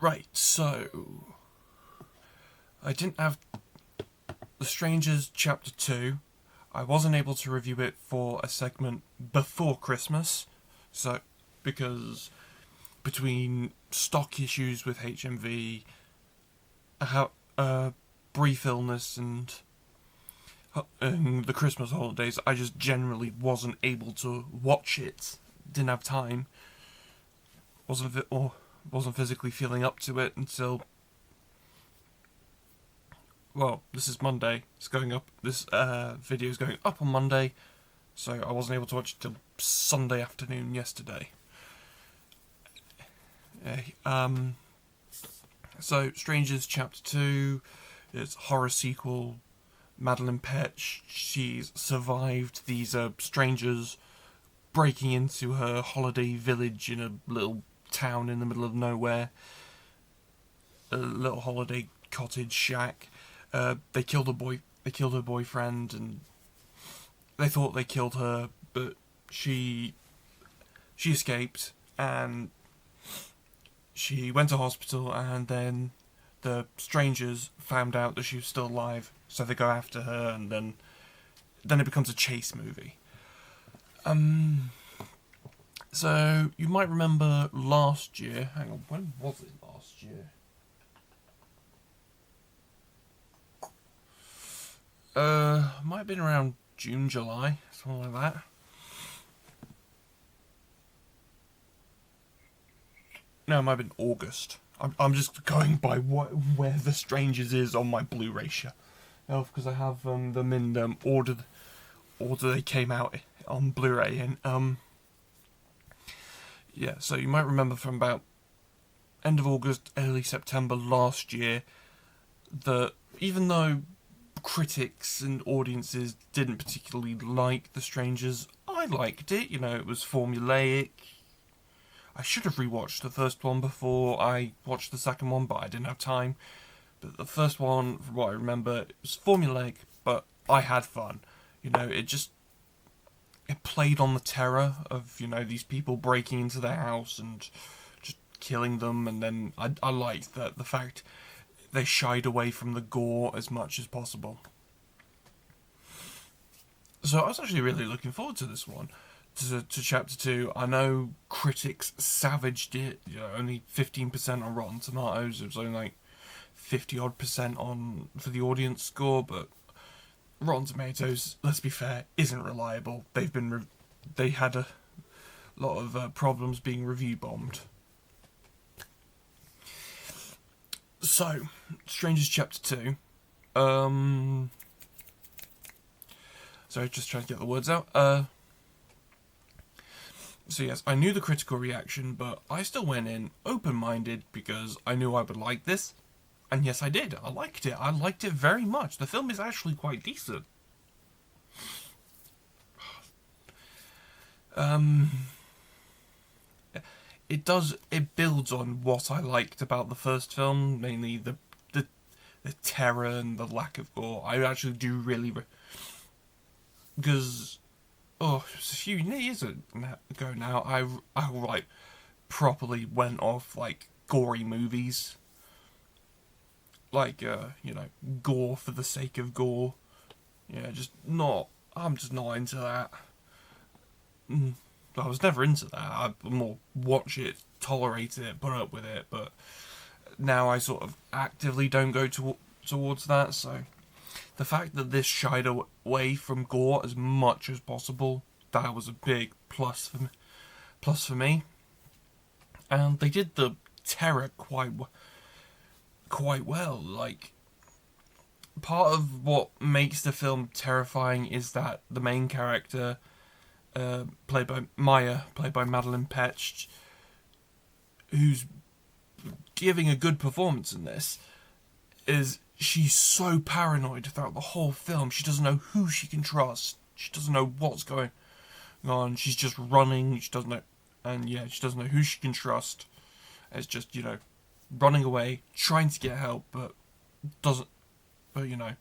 Right, so I didn't have The Strangers Chapter 2. I wasn't able to review it for a segment before Christmas, so because between stock issues with HMV, brief illness, and the Christmas holidays, I just generally wasn't able to watch it. Didn't have time. Wasn't physically feeling up to it until. Well, this is Monday. It's going up. This video is going up on Monday, so I wasn't able to watch it till Sunday afternoon yesterday. So Strangers Chapter 2, it's horror sequel. Madeleine Petsch, she's survived these strangers breaking into her holiday village in a little town in the middle of nowhere. A little holiday cottage shack. They killed her boyfriend, and they thought they killed her, but she escaped, and she went to hospital, and then the strangers found out that she was still alive, so they go after her, and then it becomes a chase movie. So you might remember last year. Hang on, when was it last year? Might have been around June, July, something like that. No, it might have been August. I'm just going by where The Strangers is on my Blu-ray shelf, because I have them in order they came out on Blu-ray, and yeah. So you might remember from about end of August, early September last year, that even though critics and audiences didn't particularly like The Strangers, I liked it. You know, it was formulaic. I should have rewatched the first one before I watched the second one, but I didn't have time. But the first one, from what I remember, it was formulaic, but I had fun. You know, it played on the terror of, you know, these people breaking into their house and just killing them, and then I liked the fact they shied away from the gore as much as possible. So I was actually really looking forward to this one. To Chapter 2. I know critics savaged it, you know, only 15% on Rotten Tomatoes. It was only like 50-odd% on for the audience score, but Rotten Tomatoes, let's be fair, isn't reliable. They had a lot of problems being review bombed. So, Strangers Chapter 2. Sorry, just trying to get the words out. So yes, I knew the critical reaction, but I still went in open-minded because I knew I would like this. And yes, I did. I liked it. I liked it very much. The film is actually quite decent. It builds on what I liked about the first film, mainly the terror and the lack of gore. I actually do really... Because... Oh, it was a few years ago now, I like, properly went off, like, gory movies. Like, you know, gore for the sake of gore. Yeah, I'm just not into that. I was never into that. I more watch it, tolerate it, put up with it, but now I sort of actively don't go towards that, so... The fact that this shied away from gore as much as possible, that was a big plus for me. And they did the terror quite well. Like, part of what makes the film terrifying is that the main character, played by Madeleine Petsch, who's giving a good performance in this, she's so paranoid throughout the whole film. She doesn't know who she can trust. She doesn't know what's going on. She's just running. She doesn't know who she can trust. It's just, you know, running away, trying to get help, but you know,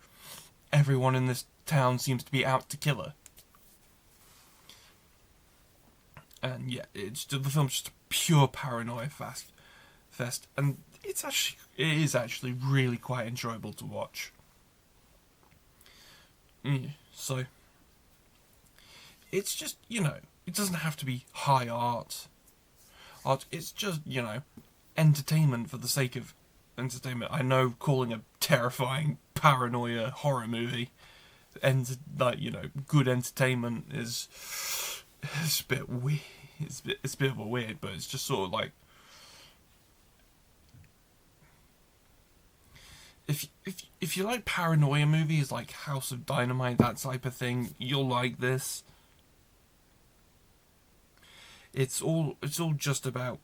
everyone in this town seems to be out to kill her. And yeah, the film's just a pure paranoia fest. And it is actually really quite enjoyable to watch. So it's just, it doesn't have to be high art. It's just, entertainment for the sake of entertainment. I know calling a terrifying paranoia horror movie and good entertainment is it's a bit weird. It's a bit of a weird, but it's just sort of like if you like paranoia movies like House of Dynamite, that type of thing, you'll like this. It's all just about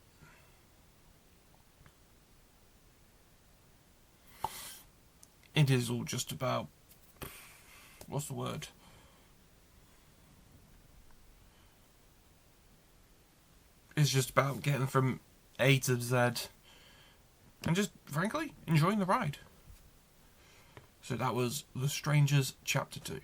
it is all just about what's the word? It's just about getting from A to Z and just frankly enjoying the ride. So that was The Strangers Chapter 2.